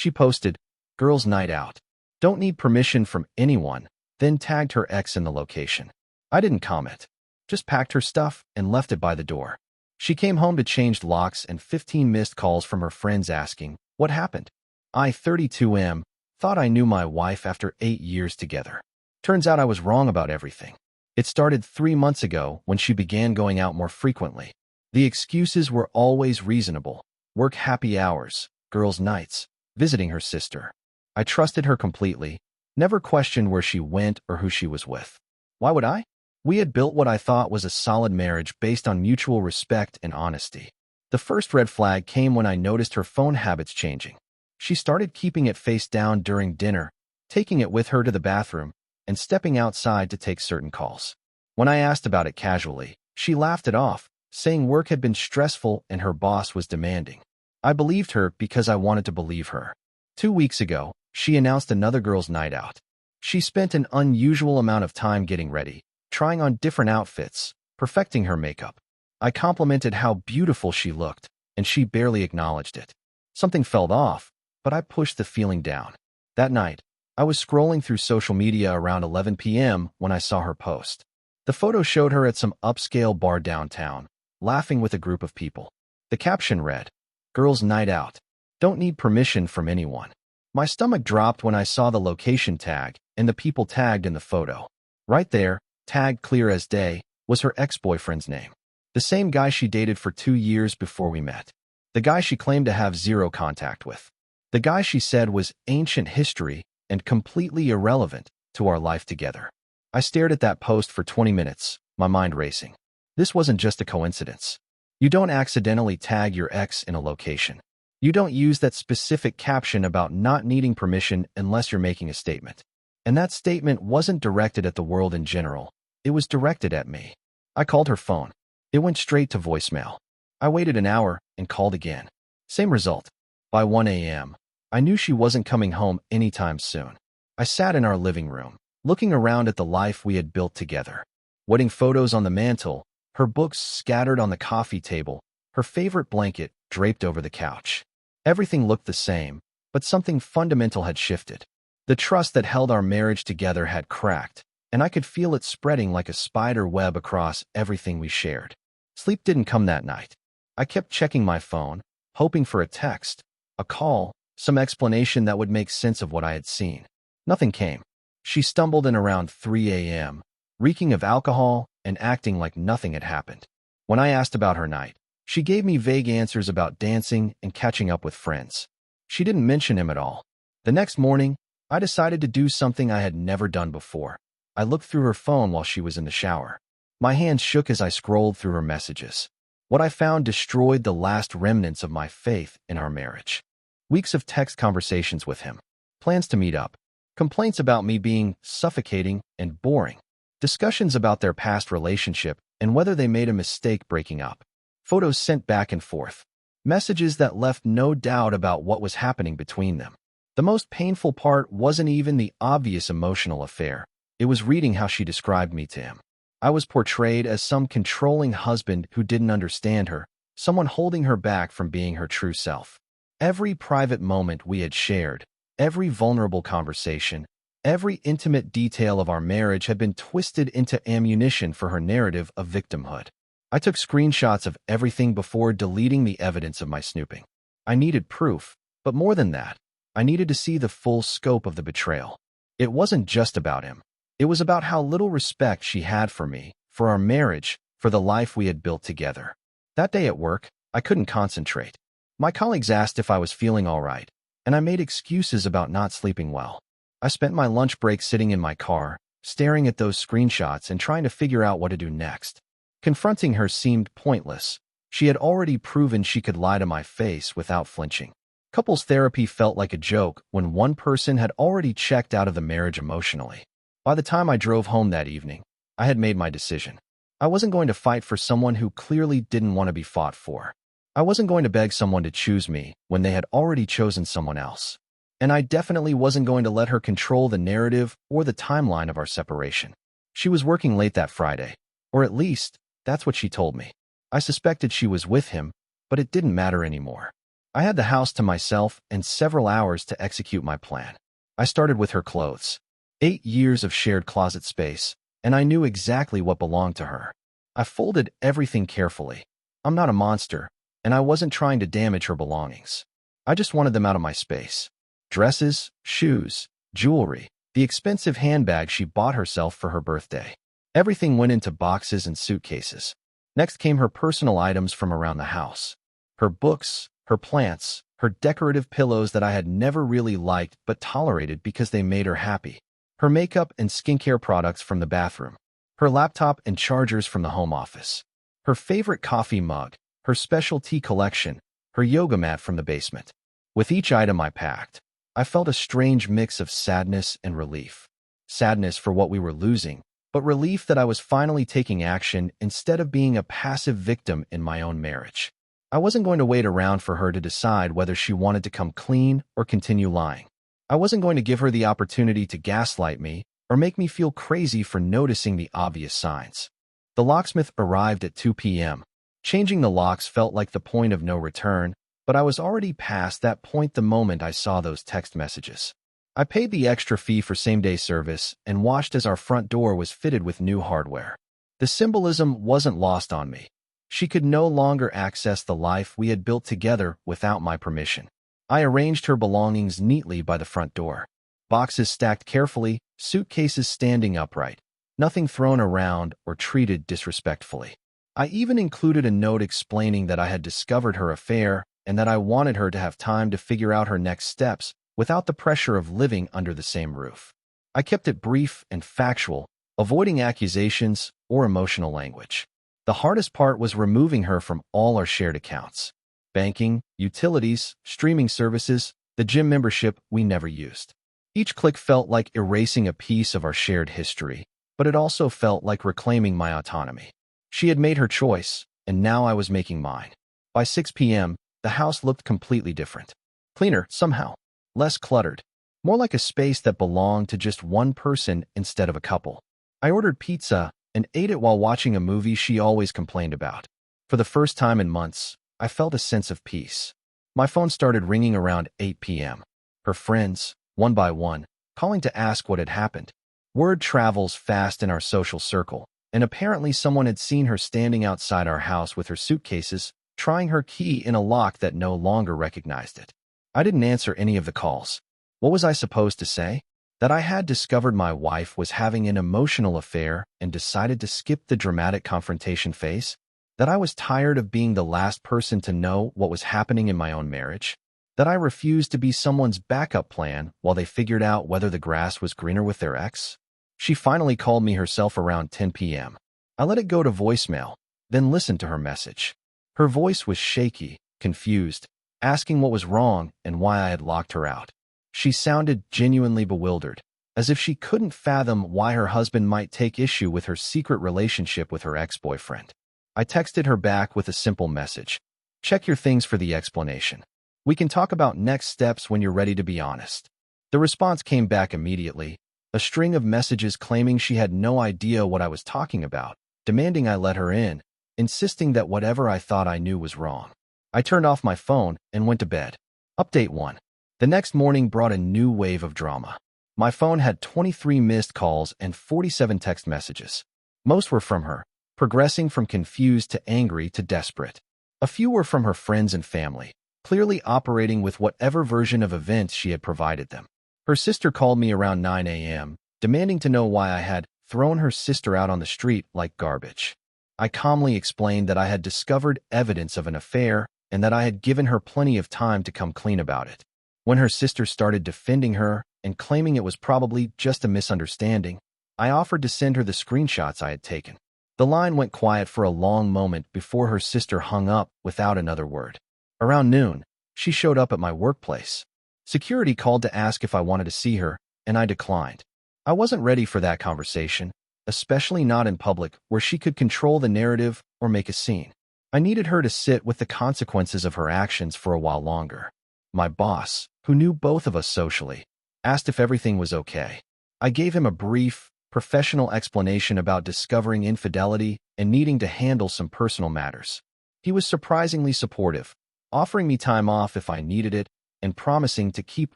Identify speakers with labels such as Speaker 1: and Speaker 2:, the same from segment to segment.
Speaker 1: She posted, "Girls' night out. Don't need permission from anyone," then tagged her ex in the location. I didn't comment. Just packed her stuff and left it by the door. She came home to change locks and 15 missed calls from her friends asking, "What happened?" I, 32M, thought I knew my wife after 8 years together. Turns out I was wrong about everything. It started 3 months ago when she began going out more frequently. The excuses were always reasonable. Work happy hours, girls' nights, visiting her sister. I trusted her completely, never questioned where she went or who she was with. Why would I? We had built what I thought was a solid marriage based on mutual respect and honesty. The first red flag came when I noticed her phone habits changing. She started keeping it face down during dinner, taking it with her to the bathroom, and stepping outside to take certain calls. When I asked about it casually, she laughed it off, saying work had been stressful and her boss was demanding. I believed her because I wanted to believe her. 2 weeks ago, she announced another girls' night out. She spent an unusual amount of time getting ready, trying on different outfits, perfecting her makeup. I complimented how beautiful she looked, and she barely acknowledged it. Something felt off, but I pushed the feeling down. That night, I was scrolling through social media around 11 p.m. when I saw her post. The photo showed her at some upscale bar downtown, laughing with a group of people. The caption read, "Girls' night out. Don't need permission from anyone." My stomach dropped when I saw the location tag and the people tagged in the photo. Right there, tagged clear as day, was her ex-boyfriend's name. The same guy she dated for 2 years before we met. The guy she claimed to have zero contact with. The guy she said was ancient history and completely irrelevant to our life together. I stared at that post for 20 minutes, my mind racing. This wasn't just a coincidence. You don't accidentally tag your ex in a location. You don't use that specific caption about not needing permission unless you're making a statement. And that statement wasn't directed at the world in general. It was directed at me. I called her phone. It went straight to voicemail. I waited an hour and called again. Same result. By 1 a.m., I knew she wasn't coming home anytime soon. I sat in our living room, looking around at the life we had built together. Wedding photos on the mantle, her books scattered on the coffee table, her favorite blanket draped over the couch. Everything looked the same, but something fundamental had shifted. The trust that held our marriage together had cracked, and I could feel it spreading like a spider web across everything we shared. Sleep didn't come that night. I kept checking my phone, hoping for a text, a call, some explanation that would make sense of what I had seen. Nothing came. She stumbled in around 3 a.m., reeking of alcohol and acting like nothing had happened. When I asked about her night, she gave me vague answers about dancing and catching up with friends. She didn't mention him at all. The next morning, I decided to do something I had never done before. I looked through her phone while she was in the shower. My hands shook as I scrolled through her messages. What I found destroyed the last remnants of my faith in our marriage. Weeks of text conversations with him. Plans to meet up. Complaints about me being suffocating and boring. Discussions about their past relationship and whether they made a mistake breaking up. Photos sent back and forth. Messages that left no doubt about what was happening between them. The most painful part wasn't even the obvious emotional affair. It was reading how she described me to him. I was portrayed as some controlling husband who didn't understand her, someone holding her back from being her true self. Every private moment we had shared, every vulnerable conversation, every intimate detail of our marriage had been twisted into ammunition for her narrative of victimhood. I took screenshots of everything before deleting the evidence of my snooping. I needed proof, but more than that, I needed to see the full scope of the betrayal. It wasn't just about him. It was about how little respect she had for me, for our marriage, for the life we had built together. That day at work, I couldn't concentrate. My colleagues asked if I was feeling all right, and I made excuses about not sleeping well. I spent my lunch break sitting in my car, staring at those screenshots and trying to figure out what to do next. Confronting her seemed pointless. She had already proven she could lie to my face without flinching. Couples therapy felt like a joke when one person had already checked out of the marriage emotionally. By the time I drove home that evening, I had made my decision. I wasn't going to fight for someone who clearly didn't want to be fought for. I wasn't going to beg someone to choose me when they had already chosen someone else. And I definitely wasn't going to let her control the narrative or the timeline of our separation. She was working late that Friday, or at least, that's what she told me. I suspected she was with him, but it didn't matter anymore. I had the house to myself and several hours to execute my plan. I started with her clothes. 8 years of shared closet space, and I knew exactly what belonged to her. I folded everything carefully. I'm not a monster, and I wasn't trying to damage her belongings. I just wanted them out of my space. Dresses, shoes, jewelry, the expensive handbag she bought herself for her birthday. Everything went into boxes and suitcases. Next came her personal items from around the house. Her books, her plants, her decorative pillows that I had never really liked but tolerated because they made her happy. Her makeup and skincare products from the bathroom. Her laptop and chargers from the home office. Her favorite coffee mug, her special tea collection, her yoga mat from the basement. With each item I packed, I felt a strange mix of sadness and relief. Sadness for what we were losing, but relief that I was finally taking action instead of being a passive victim in my own marriage. I wasn't going to wait around for her to decide whether she wanted to come clean or continue lying. I wasn't going to give her the opportunity to gaslight me or make me feel crazy for noticing the obvious signs. The locksmith arrived at 2 p.m. Changing the locks felt like the point of no return, but I was already past that point the moment I saw those text messages. I paid the extra fee for same-day service and watched as our front door was fitted with new hardware. The symbolism wasn't lost on me. She could no longer access the life we had built together without my permission. I arranged her belongings neatly by the front door. Boxes stacked carefully, suitcases standing upright, nothing thrown around or treated disrespectfully. I even included a note explaining that I had discovered her affair and that I wanted her to have time to figure out her next steps without the pressure of living under the same roof. I kept it brief and factual, avoiding accusations or emotional language. The hardest part was removing her from all our shared accounts. Banking, utilities, streaming services, the gym membership we never used. Each click felt like erasing a piece of our shared history, but it also felt like reclaiming my autonomy. She had made her choice, and now I was making mine. By 6 p.m., the house looked completely different. Cleaner, somehow. Less cluttered. More like a space that belonged to just one person instead of a couple. I ordered pizza and ate it while watching a movie she always complained about. For the first time in months, I felt a sense of peace. My phone started ringing around 8 p.m. Her friends, one by one, calling to ask what had happened. Word travels fast in our social circle, and apparently someone had seen her standing outside our house with her suitcases, trying her key in a lock that no longer recognized it. I didn't answer any of the calls. What was I supposed to say? That I had discovered my wife was having an emotional affair and decided to skip the dramatic confrontation phase? That I was tired of being the last person to know what was happening in my own marriage? That I refused to be someone's backup plan while they figured out whether the grass was greener with their ex? She finally called me herself around 10 p.m. I let it go to voicemail, then listened to her message. Her voice was shaky, confused, asking what was wrong and why I had locked her out. She sounded genuinely bewildered, as if she couldn't fathom why her husband might take issue with her secret relationship with her ex-boyfriend. I texted her back with a simple message. Check your things for the explanation. We can talk about next steps when you're ready to be honest. The response came back immediately, a string of messages claiming she had no idea what I was talking about, demanding I let her in, insisting that whatever I thought I knew was wrong. I turned off my phone and went to bed. Update 1. The next morning brought a new wave of drama. My phone had 23 missed calls and 47 text messages. Most were from her, progressing from confused to angry to desperate. A few were from her friends and family, clearly operating with whatever version of events she had provided them. Her sister called me around 9 a.m., demanding to know why I had thrown her sister out on the street like garbage. I calmly explained that I had discovered evidence of an affair and that I had given her plenty of time to come clean about it. When her sister started defending her and claiming it was probably just a misunderstanding, I offered to send her the screenshots I had taken. The line went quiet for a long moment before her sister hung up without another word. Around noon, she showed up at my workplace. Security called to ask if I wanted to see her, and I declined. I wasn't ready for that conversation, especially not in public where she could control the narrative or make a scene. I needed her to sit with the consequences of her actions for a while longer. My boss, who knew both of us socially, asked if everything was okay. I gave him a brief, professional explanation about discovering infidelity and needing to handle some personal matters. He was surprisingly supportive, offering me time off if I needed it, and promising to keep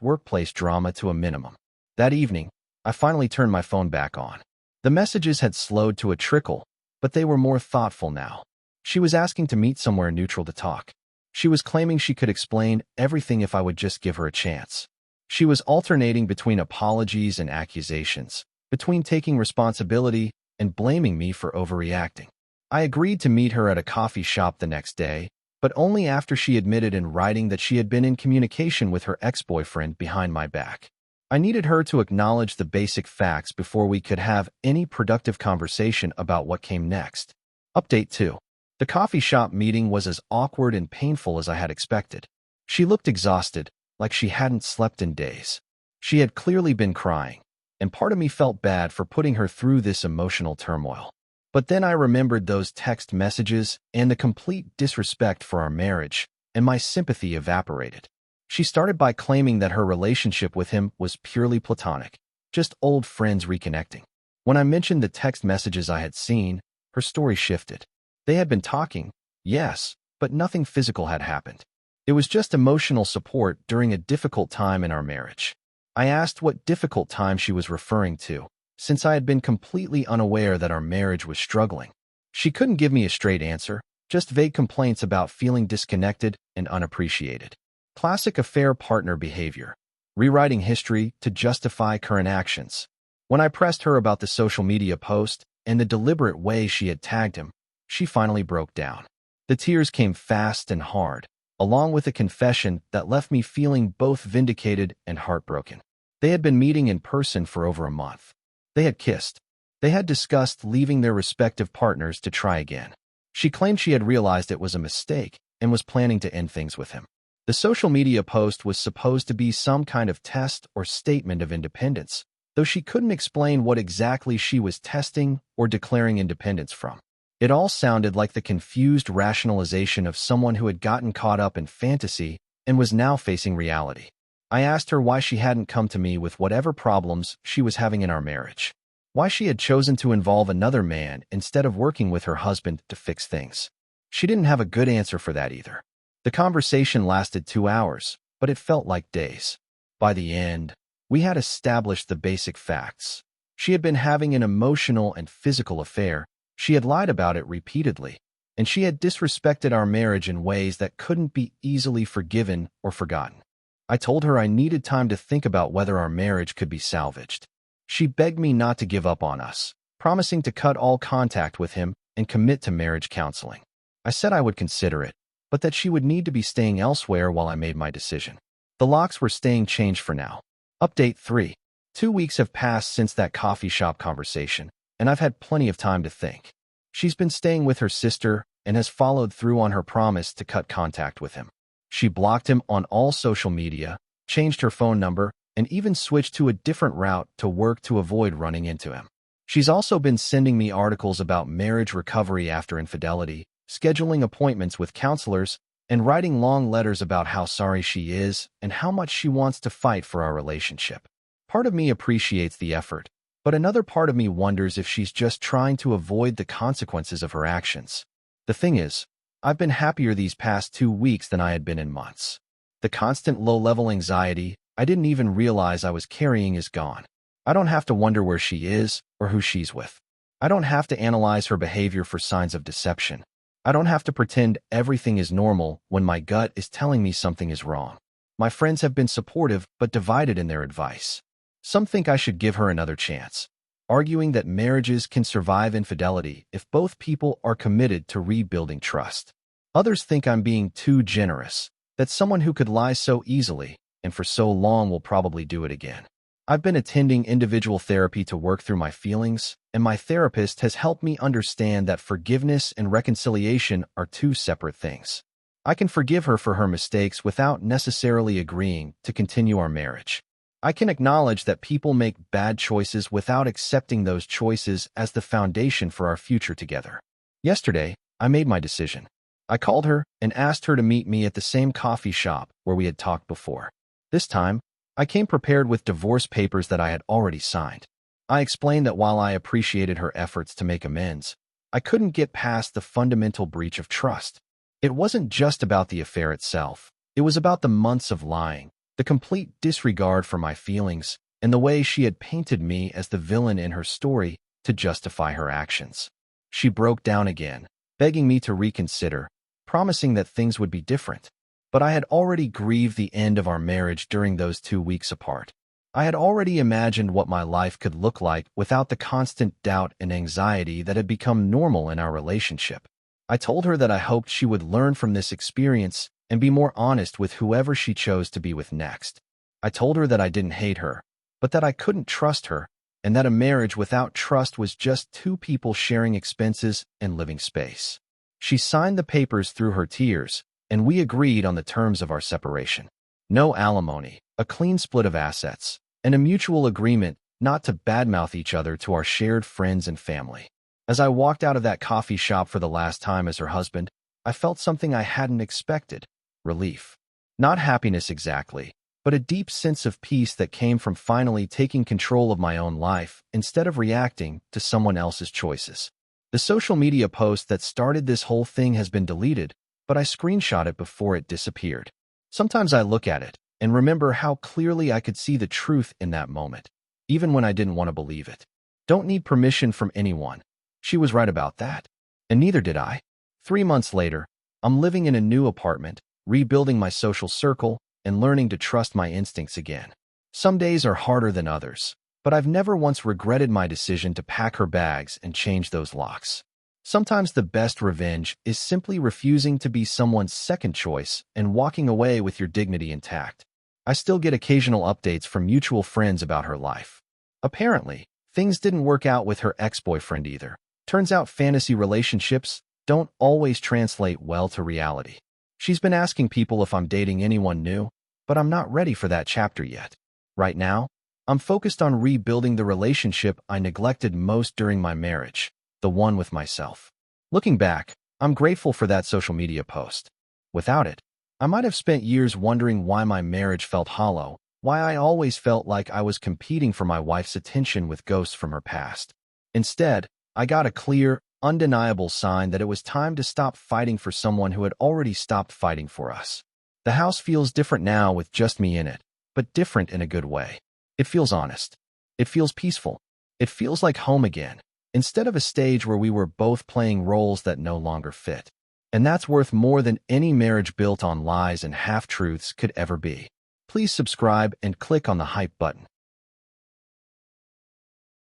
Speaker 1: workplace drama to a minimum. That evening, I finally turned my phone back on. The messages had slowed to a trickle, but they were more thoughtful now. She was asking to meet somewhere neutral to talk. She was claiming she could explain everything if I would just give her a chance. She was alternating between apologies and accusations, between taking responsibility and blaming me for overreacting. I agreed to meet her at a coffee shop the next day, but only after she admitted in writing that she had been in communication with her ex-boyfriend behind my back. I needed her to acknowledge the basic facts before we could have any productive conversation about what came next. Update 2. The coffee shop meeting was as awkward and painful as I had expected. She looked exhausted, like she hadn't slept in days. She had clearly been crying, and part of me felt bad for putting her through this emotional turmoil. But then I remembered those text messages and the complete disrespect for our marriage, and my sympathy evaporated. She started by claiming that her relationship with him was purely platonic, just old friends reconnecting. When I mentioned the text messages I had seen, her story shifted. They had been talking, yes, but nothing physical had happened. It was just emotional support during a difficult time in our marriage. I asked what difficult time she was referring to, since I had been completely unaware that our marriage was struggling. She couldn't give me a straight answer, just vague complaints about feeling disconnected and unappreciated. Classic affair partner behavior, rewriting history to justify current actions. When I pressed her about the social media post and the deliberate way she had tagged him, she finally broke down. The tears came fast and hard, along with a confession that left me feeling both vindicated and heartbroken. They had been meeting in person for over a month. They had kissed. They had discussed leaving their respective partners to try again. She claimed she had realized it was a mistake and was planning to end things with him. The social media post was supposed to be some kind of test or statement of independence, though she couldn't explain what exactly she was testing or declaring independence from. It all sounded like the confused rationalization of someone who had gotten caught up in fantasy and was now facing reality. I asked her why she hadn't come to me with whatever problems she was having in our marriage, why she had chosen to involve another man instead of working with her husband to fix things. She didn't have a good answer for that either. The conversation lasted 2 hours, but it felt like days. By the end, we had established the basic facts. She had been having an emotional and physical affair. She had lied about it repeatedly, and she had disrespected our marriage in ways that couldn't be easily forgiven or forgotten. I told her I needed time to think about whether our marriage could be salvaged. She begged me not to give up on us, promising to cut all contact with him and commit to marriage counseling. I said I would consider it, but that she would need to be staying elsewhere while I made my decision. The locks were staying changed for now. Update 3. 2 weeks have passed since that coffee shop conversation, and I've had plenty of time to think. She's been staying with her sister and has followed through on her promise to cut contact with him. She blocked him on all social media, changed her phone number, and even switched to a different route to work to avoid running into him. She's also been sending me articles about marriage recovery after infidelity, scheduling appointments with counselors, and writing long letters about how sorry she is and how much she wants to fight for our relationship. Part of me appreciates the effort, but another part of me wonders if she's just trying to avoid the consequences of her actions. The thing is, I've been happier these past 2 weeks than I had been in months. The constant low-level anxiety I didn't even realize I was carrying is gone. I don't have to wonder where she is or who she's with. I don't have to analyze her behavior for signs of deception. I don't have to pretend everything is normal when my gut is telling me something is wrong. My friends have been supportive but divided in their advice. Some think I should give her another chance, arguing that marriages can survive infidelity if both people are committed to rebuilding trust. Others think I'm being too generous, that someone who could lie so easily and for so long will probably do it again. I've been attending individual therapy to work through my feelings, and my therapist has helped me understand that forgiveness and reconciliation are 2 separate things. I can forgive her for her mistakes without necessarily agreeing to continue our marriage. I can acknowledge that people make bad choices without accepting those choices as the foundation for our future together. Yesterday, I made my decision. I called her and asked her to meet me at the same coffee shop where we had talked before. This time, I came prepared with divorce papers that I had already signed. I explained that while I appreciated her efforts to make amends, I couldn't get past the fundamental breach of trust. It wasn't just about the affair itself. It was about the months of lying, the complete disregard for my feelings, and the way she had painted me as the villain in her story to justify her actions. She broke down again, begging me to reconsider, promising that things would be different. But I had already grieved the end of our marriage during those 2 weeks apart. I had already imagined what my life could look like without the constant doubt and anxiety that had become normal in our relationship. I told her that I hoped she would learn from this experience and be more honest with whoever she chose to be with next. I told her that I didn't hate her, but that I couldn't trust her, and that a marriage without trust was just two people sharing expenses and living space. She signed the papers through her tears, and we agreed on the terms of our separation. No alimony, a clean split of assets, and a mutual agreement not to badmouth each other to our shared friends and family. As I walked out of that coffee shop for the last time as her husband, I felt something I hadn't expected: relief. Not happiness exactly, but a deep sense of peace that came from finally taking control of my own life instead of reacting to someone else's choices. The social media post that started this whole thing has been deleted, but I screenshot it before it disappeared. Sometimes I look at it and remember how clearly I could see the truth in that moment, even when I didn't want to believe it. Don't need permission from anyone. She was right about that, and neither did I. 3 months later, I'm living in a new apartment, rebuilding my social circle, and learning to trust my instincts again. Some days are harder than others, but I've never once regretted my decision to pack her bags and change those locks. Sometimes the best revenge is simply refusing to be someone's second choice and walking away with your dignity intact. I still get occasional updates from mutual friends about her life. Apparently, things didn't work out with her ex-boyfriend either. Turns out fantasy relationships don't always translate well to reality. She's been asking people if I'm dating anyone new, but I'm not ready for that chapter yet. Right now, I'm focused on rebuilding the relationship I neglected most during my marriage, the one with myself. Looking back, I'm grateful for that social media post. Without it, I might have spent years wondering why my marriage felt hollow, why I always felt like I was competing for my wife's attention with ghosts from her past. Instead, I got a clear, undeniable sign that it was time to stop fighting for someone who had already stopped fighting for us. The house feels different now with just me in it, but different in a good way. It feels honest. It feels peaceful. It feels like home again, instead of a stage where we were both playing roles that no longer fit. And that's worth more than any marriage built on lies and half-truths could ever be. Please subscribe and click on the hype button.